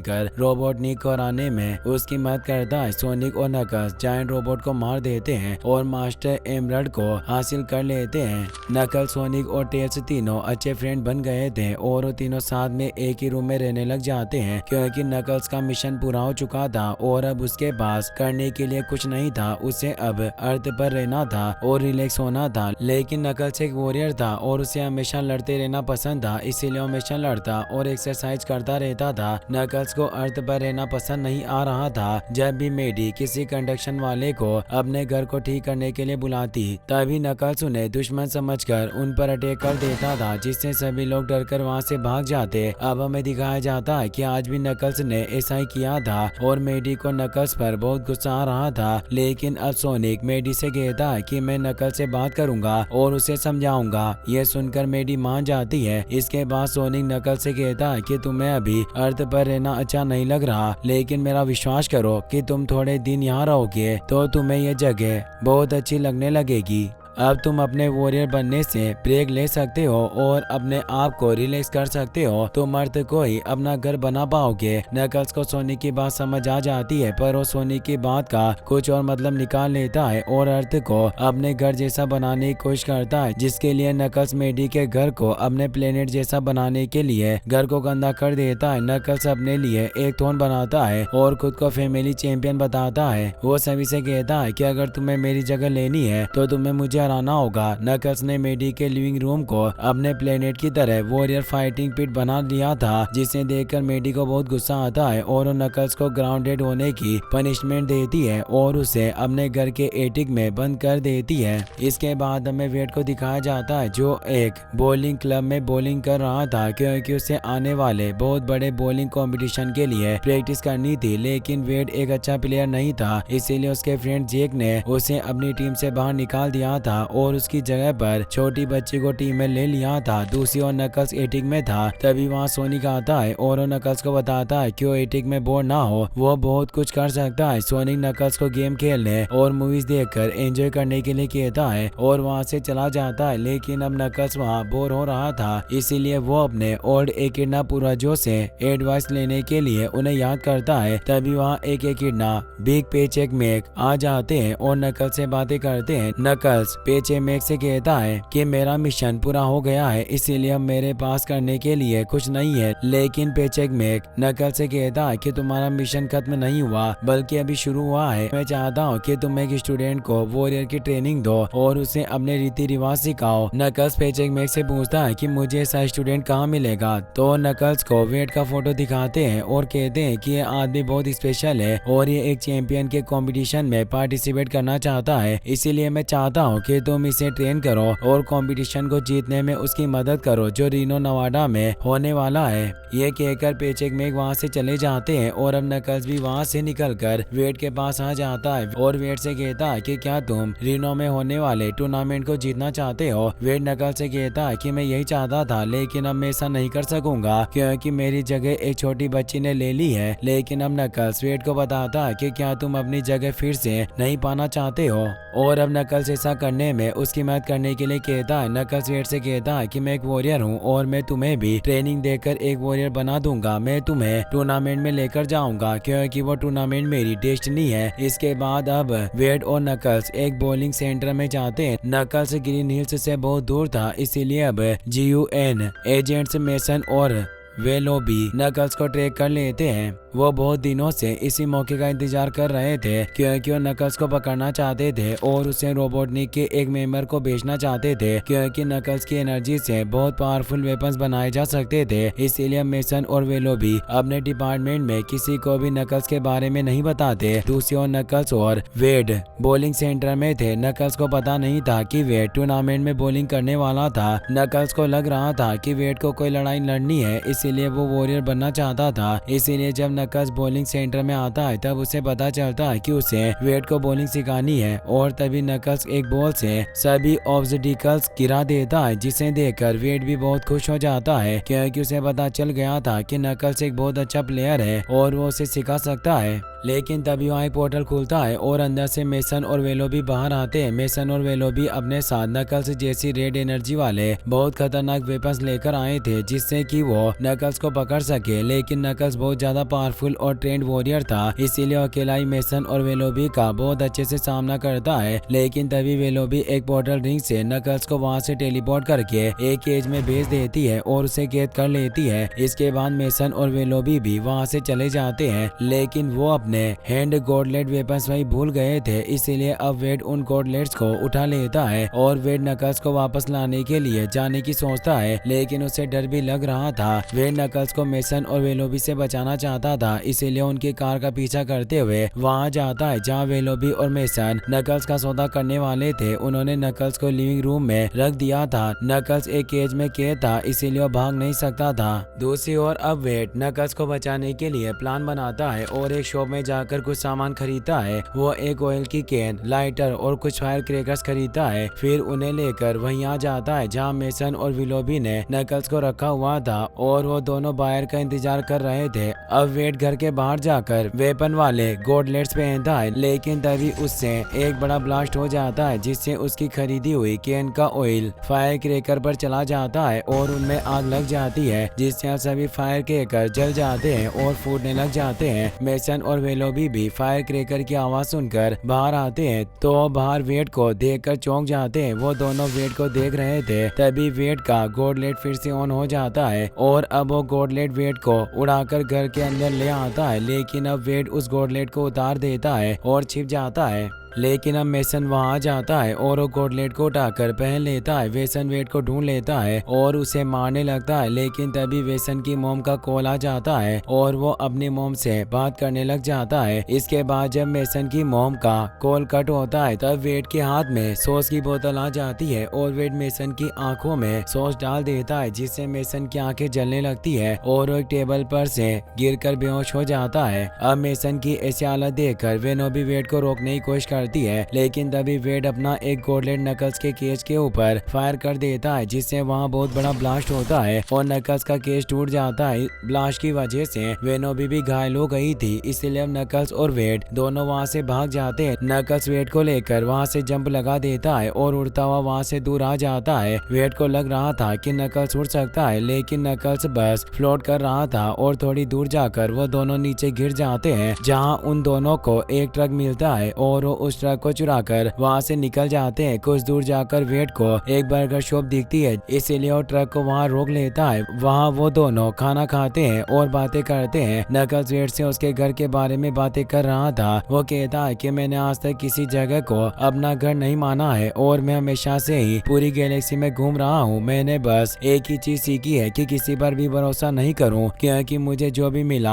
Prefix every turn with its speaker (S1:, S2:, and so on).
S1: कर रोबोटनिक को हराने में उसकी मदद करता है। सोनिक और नकल्स जायंट रोबोट को मार देते हैं और मास्टर एमरल्ड को हासिल कर लेते हैं। नकल्स, सोनिक और टेल्स तीनों अच्छे फ्रेंड बन गए थे और वो तीनों साथ में एक ही रूम में रहने लग जाते हैं क्योंकि नकल्स का मिशन पूरा हो चुका था और अब उसके पास करने के लिए कुछ नहीं था। उसे अब अर्थ पर रहना था और रिलैक्स होना था। लेकिन नकल्स एक वॉरियर था और उसे हमेशा लड़ते रहना पसंद था, इसीलिए हमेशा लड़ता और एक्सरसाइज करता रहता था। नकल्स को अर्थ पर रहना पसंद नहीं आ रहा था। जब भी मेडी किसी कंस्ट्रक्शन वाले को अपने घर को ठीक करने के लिए बुलाती तभी नकल्स उन्हें दुश्मन समझकर उन पर अटैक कर देता था, जिससे सभी लोग डरकर वहां से भाग जाते। अब हमें दिखाया जाता है कि आज भी नकल्स ने ऐसा ही किया था और मेडी को नकल्स पर बहुत गुस्सा आ रहा था। लेकिन अब सोनिक मेडी से कहता है कि मैं नकल्स से बात करूंगा और उसे समझाऊंगा। यह सुनकर मेडी मान जाती है। इसके बाद सोनिक नकल्स से कहता है कि तुम्हें अभी अर्थ पर रहना अच्छा नहीं लग रहा, लेकिन मेरा विश्वास करो कि तुम थोड़े दिन यहाँ रहोगे तो तुम्हें यह जगह बहुत अच्छी लगने लगेगी। अब तुम अपने वॉरियर बनने से ब्रेक ले सकते हो और अपने आप को रिलैक्स कर सकते हो। तुम अर्थ को ही अपना घर बना पाओगे। नकल्स को सोनिक की बात समझ आ जाती है, पर वो सोनिक की बात का कुछ और मतलब निकाल लेता है और अर्थ को अपने घर जैसा बनाने की कोशिश करता है, जिसके लिए नकल्स मेडी के घर को अपने प्लेनेट जैसा बनाने के लिए घर को गंदा कर देता है। नकल्स अपने लिए एक थ्रोन बनाता है और खुद को फैमिली चैंपियन बताता है। वो सभी से कहता है कि अगर तुम्हें मेरी जगह लेनी है तो तुम्हें मुझे हराना होगा। नकल्स ने मेडी के लिविंग रूम को अपने प्लेनेट की तरह वॉरियर फाइटिंग पिट बना लिया था, जिसे देखकर मेडी को बहुत गुस्सा आता है और वो नकल्स को ग्राउंडेड होने की पनिशमेंट देती है और उसे अपने घर के एटिक में बंद कर देती है। इसके बाद हमें वेड को दिखाया जाता है जो एक बॉलिंग क्लब में बॉलिंग कर रहा था क्योंकि उसे आने वाले बहुत बड़े बॉलिंग कंपटीशन के लिए प्रैक्टिस करनी थी। लेकिन वेड एक अच्छा प्लेयर नहीं था, इसीलिए उसके फ्रेंड जेक ने उसे अपनी टीम से बाहर निकाल दिया था और उसकी जगह पर छोटी बच्ची को टीम में ले लिया था। दूसरी ओर नकल्स एटिक में था। तभी वहाँ सोनिक आता है और वो नकल्स को बताता है कि वो एटिक में बोर ना हो, वो बहुत कुछ कर सकता है। सोनिक नकल्स को गेम खेलने और मूवीज देखकर एंजॉय करने के लिए कहता है और वहाँ से चला जाता है। लेकिन अब नकल्स वहाँ बोर हो रहा था, इसीलिए वो अपने ओल्ड एकिडना पूर्वजों से एडवाइस लेने के लिए उन्हें याद करता है। तभी वहाँ एक एकिडना बिग पेचेक मेक आ जाते हैं और नकल्स से बातें करते हैं। नकल्स पेचे मेक से कहता है कि मेरा मिशन पूरा हो गया है, इसीलिए अब मेरे पास करने के लिए कुछ नहीं है। लेकिन पेचेक मेक नकल से कहता है कि तुम्हारा मिशन खत्म नहीं हुआ बल्कि अभी शुरू हुआ है। मैं चाहता हूँ कि तुम एक स्टूडेंट को वॉरियर की ट्रेनिंग दो और उसे अपने रीति रिवाज सिखाओ। नकल्स पेचेक मेक से पूछता है कि मुझे ऐसा स्टूडेंट कहाँ मिलेगा, तो नकल्स को वेड का फोटो दिखाते हैं और कहते हैं कि ये आदमी बहुत स्पेशल है और ये एक चैंपियन के कंपटीशन में पार्टिसिपेट करना चाहता है, इसीलिए मैं चाहता हूँ कि तुम इसे ट्रेन करो और कंपटीशन को जीतने में उसकी मदद करो जो रीनो नवाडा में होने वाला है। ये कहकर पेचेक मेक वहाँ से चले जाते हैं और अब नकल्स भी वहाँ से निकलकर वेड के पास आ जाता है और वेड से कहता है कि क्या तुम रीनो में होने वाले टूर्नामेंट को जीतना चाहते हो। वेड नकल्स से कहता है कि मैं यही चाहता था, लेकिन अब मैं ऐसा नहीं कर सकूंगा क्योंकि मेरी जगह एक छोटी बच्ची ने ले ली है। लेकिन अब नकल्स वेड को बताता है कि क्या तुम अपनी जगह फिर से नहीं पाना चाहते हो और अब नकल्स ऐसा करने में उसकी मदद करने के लिए कहता है। नकल्स वेड से कहता है कि मैं एक वॉरियर हूँ और मैं तुम्हें भी ट्रेनिंग देकर एक वॉरियर बना दूंगा। मैं तुम्हें टूर्नामेंट में लेकर जाऊंगा क्योंकि वो टूर्नामेंट मेरी डेस्टिनी है। इसके बाद अब वेड और नकल्स एक बॉलिंग सेंटर में जाते हैं। नकल्स ग्रीन हिल्स से बहुत दूर था, इसीलिए अब GUN एजेंट्स मेसन और वेलोबी नकल्स को ट्रैक कर लेते हैं। वो बहुत दिनों से इसी मौके का इंतजार कर रहे थे क्योंकि वो नकल्स को पकड़ना चाहते थे और उसे रोबोटनिक के एक मेंबर को बेचना चाहते थे क्योंकि नकल्स की एनर्जी से बहुत पावरफुल वेपन्स बनाए जा सकते थे। इसीलिए मेसन और वेलोबी अपने डिपार्टमेंट में किसी को भी नकल्स के बारे में नहीं बताते। दूसरी ओर नकल्स और वेड बॉलिंग सेंटर में थे। नकल्स को पता नहीं था कि वेड टूर्नामेंट में बॉलिंग करने वाला था। नकल्स को लग रहा था कि वेड को कोई लड़ाई लड़नी है, इसीलिए वो वॉरियर बनना चाहता था। इसीलिए जब नकल्स बॉलिंग सेंटर में आता है तब उसे पता चलता है कि उसे वेड को बॉलिंग सिखानी है और तभी नकल्स एक बॉल से सभी ऑब्स्टिकल्स गिरा देता है, जिसे देखकर वेड भी बहुत खुश हो जाता है क्योंकि उसे पता चल गया था कि नकल्स एक बहुत अच्छा प्लेयर है और वो उसे सिखा सकता है। लेकिन तभी वहाँ एक पोर्टल खुलता है और अंदर से मेसन और वेलोबी बाहर आते हैं। मेसन और वेलोबी अपने साथ नकल्स जैसी रेड एनर्जी वाले बहुत खतरनाक वेपन्स लेकर आए थे जिससे कि वो नकल्स को पकड़ सके, लेकिन नकल्स बहुत ज्यादा पावरफुल और ट्रेंड वॉरियर था, इसीलिए अकेला ही मेसन और वेलोबी का बहुत अच्छे से सामना करता है। लेकिन तभी वेलोबी एक पोर्टल रिंग से नकल्स को वहां से टेलीपोर्ट करके एक केज में भेज देती है और उसे कैद कर लेती है। इसके बाद मेसन और वेलोबी भी वहां से चले जाते हैं, लेकिन वो अपने हैंड गॉडलेट वेपन्स वही भूल गए थे, इसीलिए अब वेड उन गॉडलेट्स को उठा लेता है और वेड नकल्स को वापस लाने के लिए जाने की सोचता है, लेकिन उसे डर भी लग रहा था। वेड नकल्स को मेसन और वेलोबी से बचाना चाहता था, इसीलिए उनकी कार का पीछा करते हुए वहां जाता है जहां वेलोबी और मेसन नकल्स का सौदा करने वाले थे। उन्होंने नकल्स को लिविंग रूम में रख दिया था। नकल्स एक केज में कैद था, इसीलिए वो भाग नहीं सकता था। दूसरी ओर अब वेड नकल्स को बचाने के लिए प्लान बनाता है और एक शॉप में जाकर कुछ सामान खरीदता है। वो एक ऑयल की कैन, लाइटर और कुछ फायर क्रैकर्स खरीदता है, फिर उन्हें लेकर वहीं आ जाता है जहां मेसन और वेलोबी ने नकल्स को रखा हुआ था और वो दोनों बाहर का इंतजार कर रहे थे। अब वेड घर के बाहर जाकर वेपन वाले गॉडलेट्स पहनता है, लेकिन तभी उससे एक बड़ा ब्लास्ट हो जाता है जिससे उसकी खरीदी हुई कैन का ऑयल फायर क्रैकर पर चला जाता है और उनमें आग लग जाती है, जिससे सभी फायर क्रैकर जल जाते हैं और फूटने लग जाते हैं। मेसन और वेलोबी भी फायर क्रैकर की आवाज सुनकर बाहर आते हैं, तो बाहर वेड को देखकर चौंक जाते हैं। वो दोनों वेड को देख रहे थे, तभी वेड का गॉडलेट फिर से ऑन हो जाता है और अब वो गॉडलेट वेड को उड़ाकर घर के अंदर ले आता है, लेकिन अब वेड उस गॉडलेट को उतार देता है और छिप जाता है। लेकिन अब मेसन वहां जाता है और वो गॉडलेट को उठाकर पहन लेता है। वेसन वेड को ढूंढ लेता है और उसे मारने लगता है, लेकिन तभी वेसन की मॉम का कॉल आ जाता है और वो अपनी मॉम से बात करने लग जाता है। इसके बाद जब मेसन की मॉम का कॉल कट होता है तब वेड के हाथ में सॉस की बोतल आ जाती है और वेड मेसन की आंखों में सॉस डाल देता है, जिससे मेसन की आंखें जलने लगती है और वो एक टेबल पर से गिरकर बेहोश हो जाता है। अब मेसन की ऐसी हालत देखकर वेनोबी वेड को रोकने की कोशिश करती है, लेकिन तभी वेड अपना एक गॉडलेट नकल्स के केज के ऊपर फायर कर देता है, जिससे वहां बहुत बड़ा ब्लास्ट होता है और नकल्स का केज टूट जाता है। ब्लास्ट की वजह से वेनोबी भी घायल हो गई थी, इसलिए अब नकल्स और वेड दोनों वहां से भाग जाते हैं। नकल्स वेड को लेकर वहां से जंप लगा देता है और उड़ता हुआ वहां से दूर आ जाता है। वेड को लग रहा था कि नकल्स उड़ सकता है, लेकिन नकल्स बस फ्लोट कर रहा था और थोड़ी दूर जाकर वो दोनों नीचे गिर जाते हैं, जहां उन दोनों को एक ट्रक मिलता है और वो उस ट्रक को चुराकर वहां से निकल जाते हैं। कुछ दूर जाकर वेड को एक बर्गर शॉप दिखती है, इसीलिए वो ट्रक को वहां रोक लेता है। वहां वो दोनों खाना खाते हैं और बातें करते हैं। नकल्स वेड से उसके घर के बारे में बातें कर रहा था। वो कहता है कि मैंने आज तक किसी जगह को अपना घर नहीं माना है और मैं हमेशा से ही पूरी गैलेक्सी में घूम रहा हूँ। मैंने बस एक ही चीज सीखी है कि किसी पर भी भरोसा नहीं करूँ, क्योंकि मुझे जो भी मिला